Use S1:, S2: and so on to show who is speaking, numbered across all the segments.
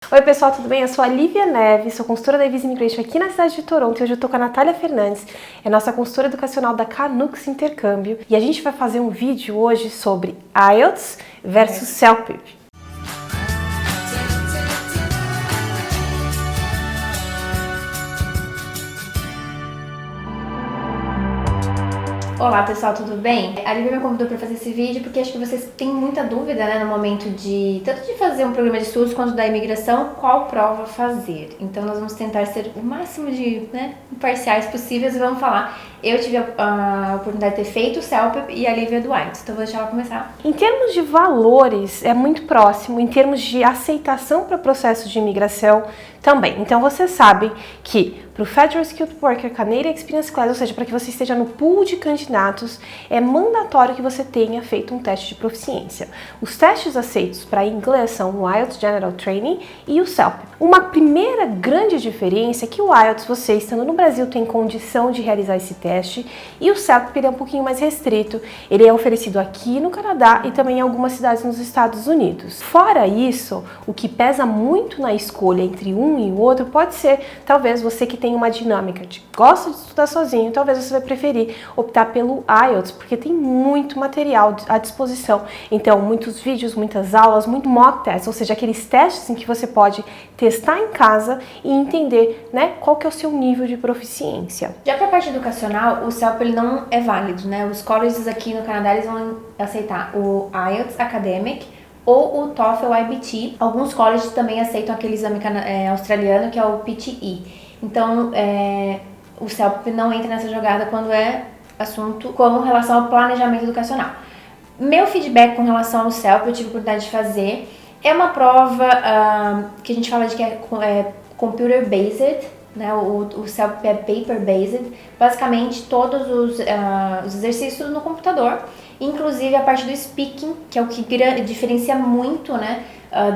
S1: Oi pessoal, tudo bem? Eu sou a Lívia Neves, sou consultora da Visa Immigration aqui na cidade de Toronto e hoje eu estou com a Natália Fernandes, é nossa consultora educacional da Canucks Intercâmbio e a gente vai fazer um vídeo hoje sobre IELTS versus CELPIP.
S2: Olá pessoal, tudo bem? A Lívia me convidou para fazer esse vídeo porque acho que vocês têm muita dúvida, né, no momento tanto de fazer um programa de estudos quanto da imigração, qual prova fazer. Então nós vamos tentar ser o máximo de imparciais possíveis e vamos falar. Eu tive a oportunidade de ter feito o CELPIP e a Lívia do IELTS, então vou deixar ela começar.
S1: Em termos de valores, é muito próximo, em termos de aceitação para processos de imigração também. Então você sabe que para o Federal Skilled Worker Canadian Experience Class, ou seja, para que você esteja no pool de candidatos, é mandatório que você tenha feito um teste de proficiência. Os testes aceitos para inglês são o IELTS General Training e o CELPIP. Uma primeira grande diferença é que o IELTS, você estando no Brasil, tem condição de realizar esse teste, e o CELPIP ele é um pouquinho mais restrito. Ele é oferecido aqui no Canadá e também em algumas cidades nos Estados Unidos. Fora isso, o que pesa muito na escolha entre um e o outro pode ser, talvez, você que tem uma dinâmica de gosta de estudar sozinho, talvez você vai preferir optar pelo IELTS, porque tem muito material à disposição. Então, muitos vídeos, muitas aulas, muito mock tests, ou seja, aqueles testes em que você pode testar em casa e entender, né, qual que é o seu nível de proficiência.
S2: Já para a parte educacional, o CELPIP ele não é válido, né? Os colleges aqui no Canadá eles vão aceitar o IELTS Academic ou o TOEFL IBT. Alguns colleges também aceitam aquele exame australiano que é o PTE. Então, o CELPIP não entra nessa jogada quando é assunto com relação ao planejamento educacional. Meu feedback com relação ao CELPIP, eu tive a oportunidade de fazer, é uma prova que a gente fala de que é computer-based, né? O CELPIP é paper-based, basicamente todos os exercícios no computador, inclusive a parte do speaking, que é o que diferencia muito, né,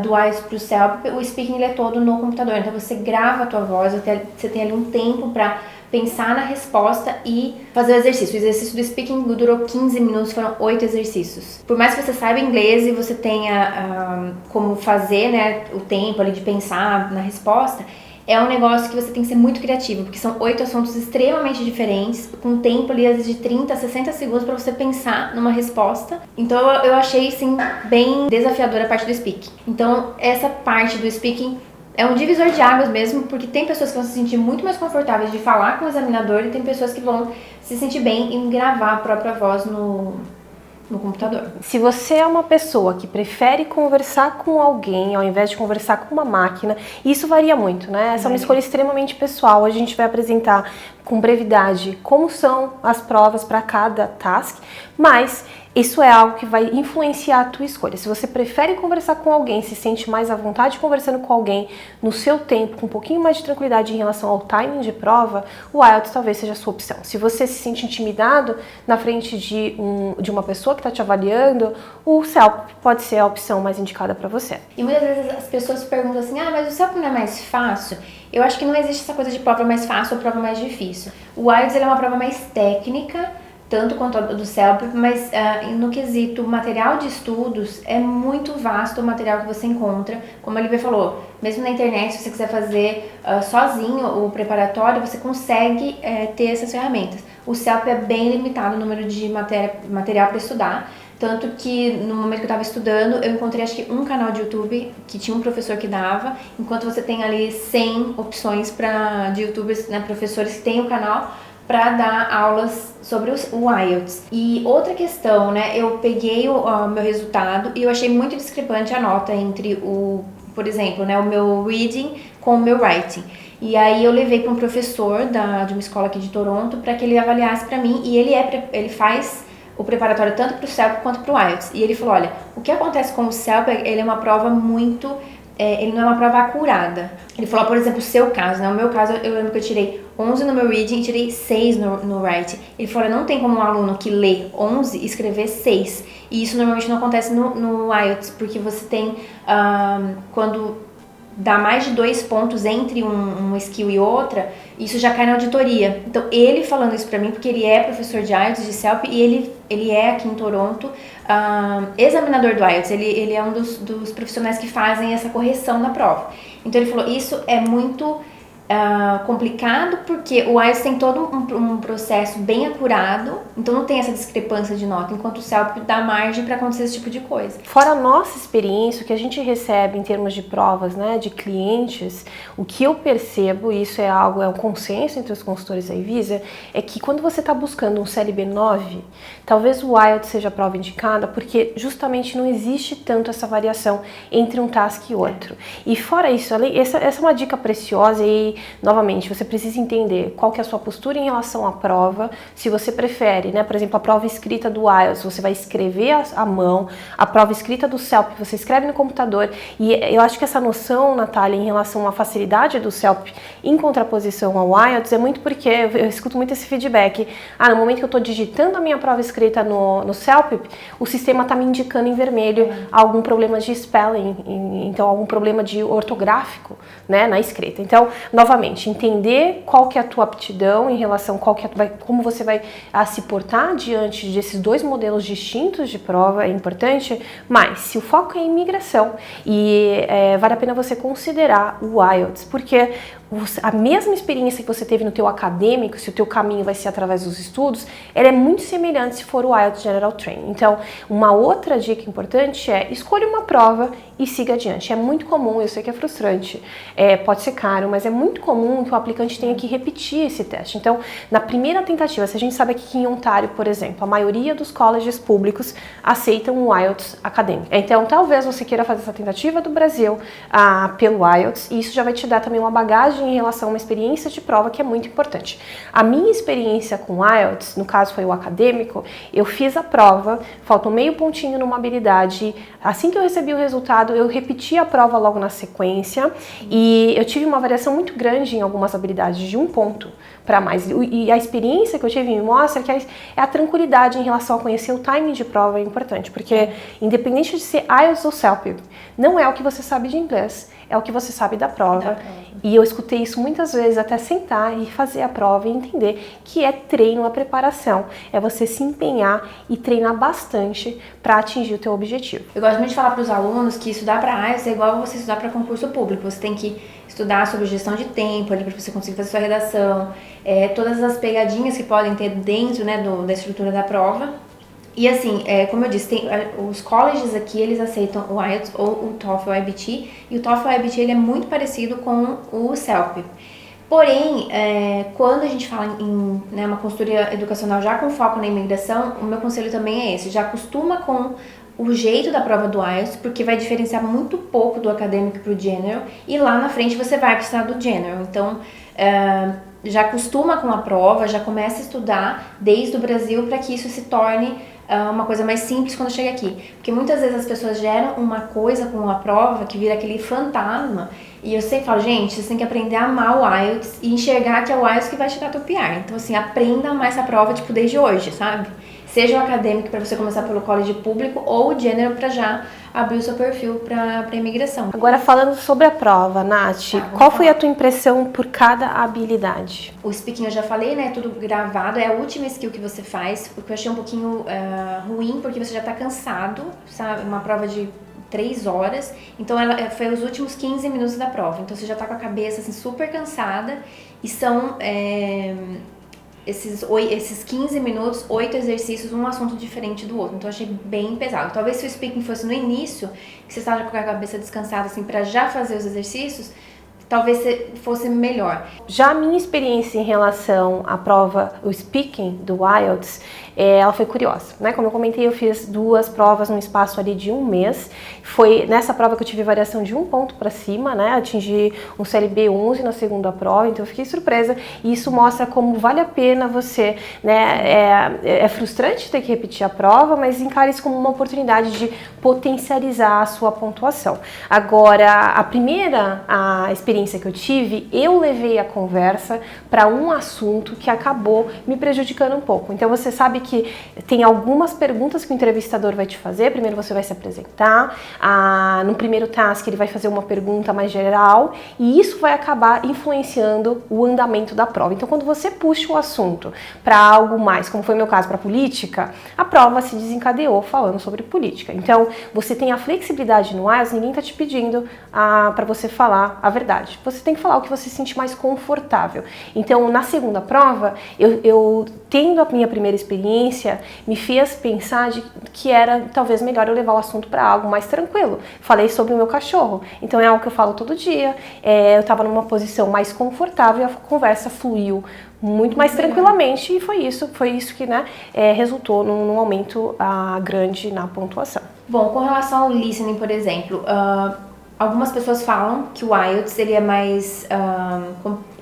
S2: do IELTS para o CELPIP. O speaking ele é todo no computador, então você grava a tua voz, você tem ali um tempo para pensar na resposta e fazer o exercício. O exercício do speaking durou 15 minutos, foram 8 exercícios. Por mais que você saiba inglês e você tenha como fazer, né, o tempo ali de pensar na resposta, é um negócio que você tem que ser muito criativo, porque são 8 assuntos extremamente diferentes, com tempo ali às vezes de 30 a 60 segundos para você pensar numa resposta. Então eu achei, sim, bem desafiadora a parte do speaking. Então essa parte do speaking é um divisor de águas mesmo, porque tem pessoas que vão se sentir muito mais confortáveis de falar com o examinador e tem pessoas que vão se sentir bem em gravar a própria voz no computador.
S1: Se você é uma pessoa que prefere conversar com alguém ao invés de conversar com uma máquina, isso varia muito, né? Essa é uma escolha extremamente pessoal. Hoje a gente vai apresentar com brevidade como são as provas para cada task, mas isso é algo que vai influenciar a tua escolha. Se você prefere conversar com alguém, se sente mais à vontade conversando com alguém no seu tempo, com um pouquinho mais de tranquilidade em relação ao timing de prova, o IELTS talvez seja a sua opção. Se você se sente intimidado na frente de uma pessoa que está te avaliando, o CELPIP pode ser a opção mais indicada para você.
S2: E muitas vezes as pessoas perguntam assim, mas o CELPIP não é mais fácil? Eu acho que não existe essa coisa de prova mais fácil ou prova mais difícil. O IELTS ele é uma prova mais técnica, tanto quanto a do CELPIP, mas no quesito material de estudos, é muito vasto o material que você encontra. Como a Lívia falou, mesmo na internet, se você quiser fazer sozinho o preparatório, você consegue ter essas ferramentas. O CELPIP é bem limitado o número de material para estudar, tanto que no momento que eu estava estudando, eu encontrei acho que um canal de YouTube que tinha um professor que dava, enquanto você tem ali 100 opções de youtubers, né, professores que têm o canal para dar aulas sobre o IELTS. E outra questão, né, eu peguei o meu resultado e eu achei muito discrepante a nota entre por exemplo, né, o meu reading com o meu writing. E aí eu levei para um professor de uma escola aqui de Toronto para que ele avaliasse para mim, e ele faz o preparatório tanto para o CELPIP quanto para o IELTS. E ele falou, olha, o que acontece com o CELPIP, ele é uma prova muito ele não é uma prova acurada. Ele falou, por exemplo, o seu caso, né? O meu caso, eu lembro que eu tirei 11 no meu reading e tirei 6 no writing. Ele falou, não tem como um aluno que lê 11 escrever 6. E isso normalmente não acontece no IELTS, porque você tem, quando dá mais de 2 pontos entre um skill e outra, isso já cai na auditoria. Então, ele falando isso pra mim, porque ele é professor de IELTS, de CELP, e ele é aqui em Toronto, examinador do IELTS, ele é um dos profissionais que fazem essa correção na prova. Então, ele falou, isso é muito complicado, porque o IELTS tem todo um processo bem acurado, então não tem essa discrepância de nota, enquanto o CELP dá margem para acontecer esse tipo de coisa.
S1: Fora a nossa experiência, o que a gente recebe em termos de provas, né, de clientes, o que eu percebo, e isso é um consenso entre os consultores da Evisa, é que quando você está buscando um CLB 9, talvez o IELTS seja a prova indicada, porque justamente não existe tanto essa variação entre um task e outro. E fora isso, essa é uma dica preciosa e novamente, você precisa entender qual que é a sua postura em relação à prova, se você prefere, né, por exemplo, a prova escrita do IELTS, você vai escrever à mão, a prova escrita do CELP, você escreve no computador, e eu acho que essa noção, Natália, em relação à facilidade do CELP em contraposição ao IELTS, é muito porque eu escuto muito esse feedback, no momento que eu estou digitando a minha prova escrita no CELP, o sistema está me indicando em vermelho algum problema de spelling, então algum problema de ortográfico, né, na escrita. Então, novamente, entender qual que é a tua aptidão em relação como você vai se portar diante desses dois modelos distintos de prova é importante, mas se o foco é em imigração e vale a pena você considerar o IELTS, porque a mesma experiência que você teve no teu acadêmico, se o teu caminho vai ser através dos estudos, ela é muito semelhante se for o IELTS General Training. Então, uma outra dica importante é escolha uma prova e siga adiante. É muito comum, eu sei que é frustrante, pode ser caro, mas é muito comum que o aplicante tenha que repetir esse teste. Então, na primeira tentativa, se a gente sabe que em Ontário, por exemplo, a maioria dos colleges públicos aceitam o IELTS acadêmico. Então, talvez você queira fazer essa tentativa do Brasil pelo IELTS, e isso já vai te dar também uma bagagem em relação a uma experiência de prova que é muito importante. A minha experiência com o IELTS, no caso foi o acadêmico, eu fiz a prova, faltou meio pontinho numa habilidade, assim que eu recebi o resultado, eu repeti a prova logo na sequência e eu tive uma variação muito grande em algumas habilidades, de 1 ponto para mais. E a experiência que eu tive me mostra que a tranquilidade em relação a conhecer o timing de prova é importante, porque independente de ser IELTS ou CELP, não é o que você sabe de inglês, é o que você sabe da prova. E eu escutei isso muitas vezes até sentar e fazer a prova e entender que é treino, a preparação. É você se empenhar e treinar bastante para atingir o teu objetivo.
S2: Eu gosto muito de falar para os alunos que estudar para IELTS é igual você estudar para concurso público. Você tem que estudar sobre gestão de tempo ali para você conseguir fazer sua redação, todas as pegadinhas que podem ter dentro, né, da estrutura da prova. E assim, como eu disse, os colleges aqui, eles aceitam o IELTS ou o TOEFL ou o IBT, e o TOEFL ou o IBT ele é muito parecido com o CELP. Porém, quando a gente fala em uma consultoria educacional já com foco na imigração, o meu conselho também é esse, já acostuma com o jeito da prova do IELTS, porque vai diferenciar muito pouco do acadêmico para o general, e lá na frente você vai precisar do general. Então, já acostuma com a prova, já começa a estudar desde o Brasil para que isso se torne uma coisa mais simples quando chega aqui. Porque muitas vezes as pessoas geram uma coisa com a prova que vira aquele fantasma, e eu sempre falo, gente, você tem que aprender a amar o IELTS e enxergar que é o IELTS que vai te dar teu PR. Então assim, aprenda a amar essa prova tipo desde hoje, sabe? Seja o acadêmico para você começar pelo college público ou o general para já abrir o seu perfil para imigração.
S1: Agora falando sobre a prova, Nath, qual foi a tua impressão por cada habilidade?
S2: O speaking eu já falei, né? Tudo gravado, é a última skill que você faz, o que eu achei um pouquinho ruim, porque você já tá cansado, sabe? Uma prova de 3 horas, então ela foi os últimos 15 minutos da prova, então você já tá com a cabeça assim, super cansada, e são esses 15 minutos, 8 exercícios, um assunto diferente do outro. Então eu achei bem pesado. Talvez se o speaking fosse no início, que você estava com a cabeça descansada assim para já fazer os exercícios, talvez fosse melhor.
S1: Já a minha experiência em relação à prova, o speaking do IELTS, ela foi curiosa, né? Como eu comentei, eu fiz 2 provas num espaço ali de 1 mês. Foi nessa prova que eu tive variação de 1 ponto para cima, né? Atingi um CLB 11 na segunda prova, então eu fiquei surpresa. E isso mostra como vale a pena você, né? É frustrante ter que repetir a prova, mas encare isso como uma oportunidade de potencializar a sua pontuação. Agora, a primeira experiência experiência que eu tive, eu levei a conversa para um assunto que acabou me prejudicando um pouco. Então você sabe que tem algumas perguntas que o entrevistador vai te fazer. Primeiro você vai se apresentar, no primeiro task ele vai fazer uma pergunta mais geral e isso vai acabar influenciando o andamento da prova. Então quando você puxa o assunto para algo mais, como foi meu caso para política, a prova se desencadeou falando sobre política. Então você tem a flexibilidade no IELTS, ninguém está te pedindo para você falar a verdade. Você tem que falar o que você se sente mais confortável. Então na segunda prova, eu tendo a minha primeira experiência, me fez pensar que era talvez melhor eu levar o assunto para algo mais tranquilo. Falei sobre o meu cachorro, então é algo que eu falo todo dia, eu estava numa posição mais confortável e a conversa fluiu muito mais tranquilamente e foi isso que resultou num aumento grande na pontuação.
S2: Bom, com relação ao listening, por exemplo, algumas pessoas falam que o IELTS ele é mais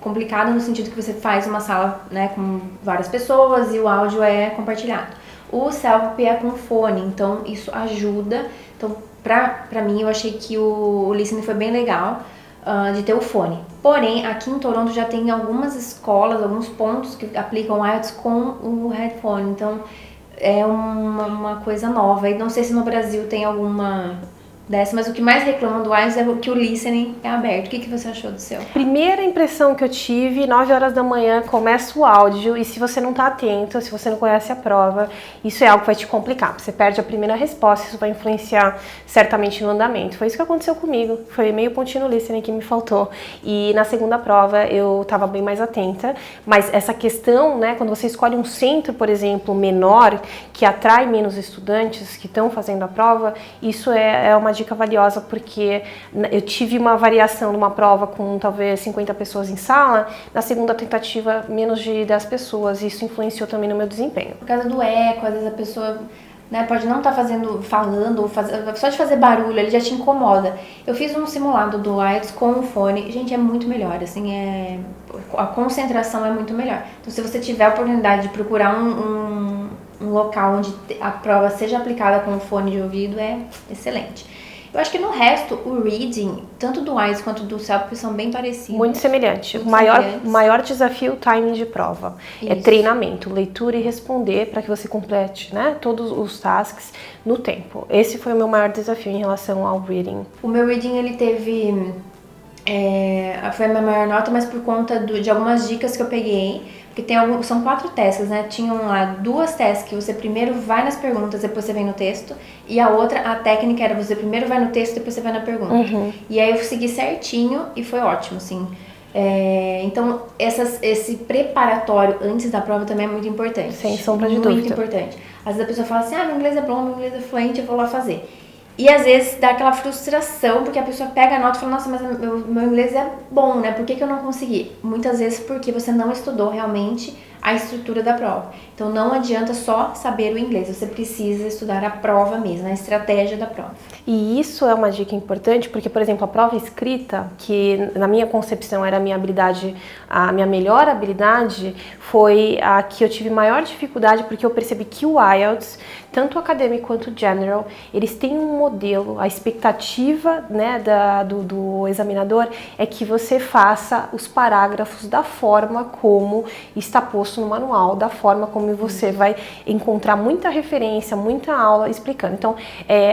S2: complicado no sentido que você faz uma sala, né, com várias pessoas e o áudio é compartilhado. O SELP é com fone, então isso ajuda. Então, pra mim, eu achei que o listening foi bem legal de ter o fone. Porém, aqui em Toronto já tem algumas escolas, alguns pontos que aplicam o IELTS com o headphone. Então, é uma coisa nova. E não sei se no Brasil tem alguma dessa, mas o que mais reclamam do IELTS é que o listening é aberto. O que você achou do seu?
S1: Primeira impressão que eu tive, 9 horas da manhã começa o áudio e se você não tá atento, se você não conhece a prova, isso é algo que vai te complicar. Você perde a primeira resposta, isso vai influenciar certamente no andamento. Foi isso que aconteceu comigo, foi meio pontinho no listening que me faltou. E na segunda prova eu tava bem mais atenta, mas essa questão, né, quando você escolhe um centro, por exemplo, menor, que atrai menos estudantes que estão fazendo a prova, isso é uma dica valiosa, porque eu tive uma variação numa prova com talvez 50 pessoas em sala, na segunda tentativa menos de 10 pessoas, e isso influenciou também no meu desempenho.
S2: Por causa do eco, às vezes a pessoa, né, pode não estar falando, só de fazer barulho, ele já te incomoda. Eu fiz um simulado do IELTS com o fone, gente, é muito melhor, assim, a concentração é muito melhor. Então se você tiver a oportunidade de procurar um local onde a prova seja aplicada com o fone de ouvido, é excelente. Eu acho que no resto, o reading, tanto do IELTS quanto do SELP, são bem parecidos.
S1: Muito semelhante. O maior desafio, o timing de prova. Isso. É treinamento, leitura e responder para que você complete, né, todos os tasks no tempo. Esse foi o meu maior desafio em relação ao reading.
S2: O meu reading, ele teve... foi a minha maior nota, mas por conta de algumas dicas que eu peguei. Porque são 4 tasks, né? Tinham lá 2 tasks que você primeiro vai nas perguntas, depois você vem no texto. E a outra, a técnica era você primeiro vai no texto, depois você vai na pergunta. Uhum. E aí eu segui certinho e foi ótimo, assim. Então, esse preparatório antes da prova também é muito importante.
S1: Sem sombra de dúvida.
S2: Muito importante. Às vezes a pessoa fala assim, meu inglês é bom, meu inglês é fluente, eu vou lá fazer. E às vezes dá aquela frustração, porque a pessoa pega a nota e fala, nossa, mas meu inglês é bom, né? Por que eu não consegui? Muitas vezes porque você não estudou realmente a estrutura da prova. Então não adianta só saber o inglês, você precisa estudar a prova mesmo, a estratégia da prova.
S1: E isso é uma dica importante, porque, por exemplo, a prova escrita, que na minha concepção era a minha melhor habilidade, foi a que eu tive maior dificuldade, porque eu percebi que o IELTS, tanto o acadêmico quanto o general, eles têm um modelo, a expectativa, né, do examinador é que você faça os parágrafos da forma como está posto no manual, da forma como você vai encontrar muita referência, muita aula explicando. Então,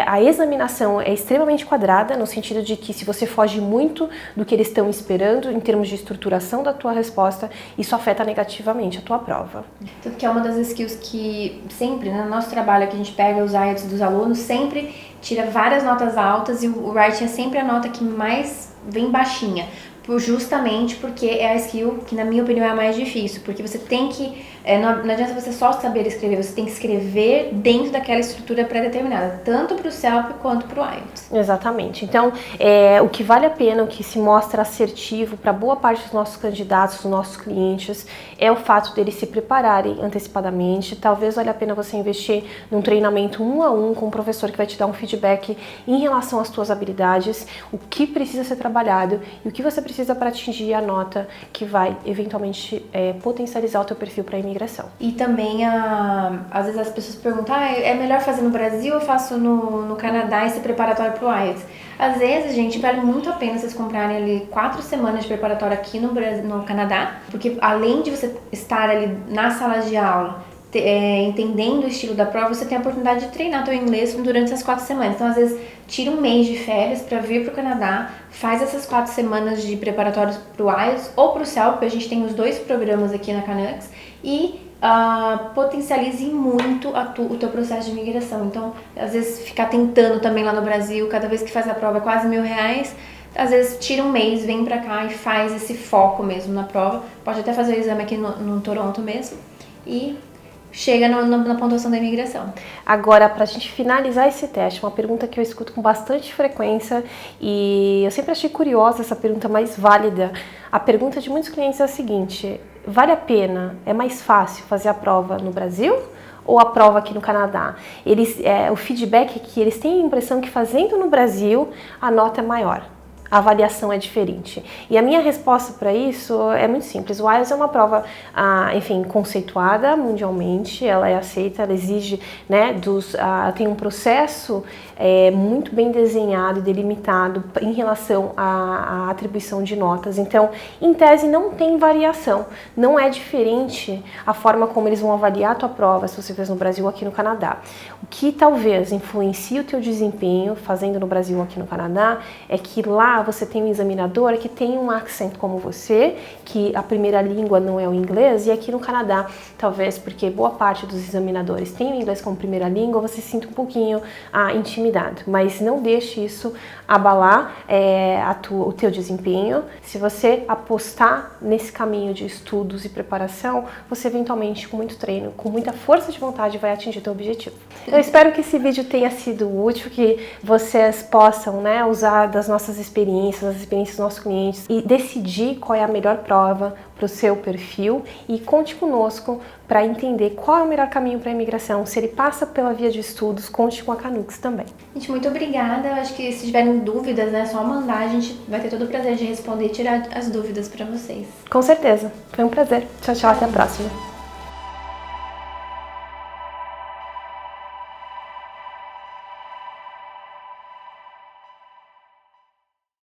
S1: a examinação é extremamente quadrada, no sentido de que se você foge muito do que eles estão esperando, em termos de estruturação da tua resposta, isso afeta negativamente a tua prova.
S2: Tudo que é uma das skills que sempre, né, no nosso trabalho, que a gente pega os IELTS dos alunos, sempre tira várias notas altas e o writing é sempre a nota que mais vem baixinha. Justamente porque é a skill que, na minha opinião, é a mais difícil, porque você tem que, não adianta você só saber escrever, você tem que escrever dentro daquela estrutura pré-determinada, tanto para o SELP quanto para o IELTS.
S1: Exatamente. Então, o que vale a pena, o que se mostra assertivo para boa parte dos nossos candidatos, dos nossos clientes, é o fato deles se prepararem antecipadamente. Talvez valha a pena você investir num treinamento 1 a 1 com um professor que vai te dar um feedback em relação às suas habilidades, o que precisa ser trabalhado e o que você precisa precisa para atingir a nota que vai eventualmente potencializar o teu perfil para a imigração.
S2: E também, às vezes as pessoas perguntam, é melhor fazer no Brasil ou eu faço no Canadá esse preparatório para o IELTS? Às vezes, gente, vale muito a pena vocês comprarem ali 4 semanas de preparatório aqui no Canadá, porque além de você estar ali na sala de aula, entendendo o estilo da prova, você tem a oportunidade de treinar teu inglês durante essas 4 semanas. Então, às vezes, tira um mês de férias para vir para o Canadá, faz essas 4 semanas de preparatórios para o IELTS ou para o CEL, porque a gente tem os 2 programas aqui na Canucks, e potencialize muito o teu processo de imigração. Então, às vezes, ficar tentando também lá no Brasil, cada vez que faz a prova é quase R$1.000, às vezes tira um mês, vem pra cá e faz esse foco mesmo na prova. Pode até fazer o exame aqui no Toronto mesmo e chega na pontuação da imigração.
S1: Agora, para a gente finalizar esse teste, uma pergunta que eu escuto com bastante frequência e eu sempre achei curiosa essa pergunta, mais válida. A pergunta de muitos clientes é a seguinte: vale a pena, é mais fácil fazer a prova no Brasil ou a prova aqui no Canadá? O feedback é que eles têm a impressão que fazendo no Brasil a nota é maior. A avaliação é diferente. E a minha resposta para isso é muito simples. O IELTS é uma prova, enfim, conceituada mundialmente, ela é aceita, ela exige, né, tem um processo muito bem desenhado e delimitado em relação à atribuição de notas. Então, em tese, não tem variação. Não é diferente a forma como eles vão avaliar a tua prova se você fez no Brasil ou aqui no Canadá. O que talvez influencie o teu desempenho fazendo no Brasil ou aqui no Canadá é que lá você tem um examinador que tem um accent como você, que a primeira língua não é o inglês, e aqui no Canadá, talvez porque boa parte dos examinadores tem o inglês como primeira língua, você se sinta um pouquinho intimidado, mas não deixe isso abalar o teu desempenho. Se você apostar nesse caminho de estudos e preparação, você eventualmente, com muito treino, com muita força de vontade, vai atingir o teu objetivo. Eu espero que esse vídeo tenha sido útil, que vocês possam, né, usar das nossas experiências, das experiências dos nossos clientes e decidir qual é a melhor prova para o seu perfil, e conte conosco para entender qual é o melhor caminho para a imigração. Se ele passa pela via de estudos, conte com a Canucks também.
S2: Gente, muito obrigada. Eu acho que se tiverem dúvidas, é só mandar, a gente vai ter todo o prazer de responder e tirar as dúvidas para vocês.
S1: Com certeza. Foi um prazer. Tchau, tchau. Até a próxima.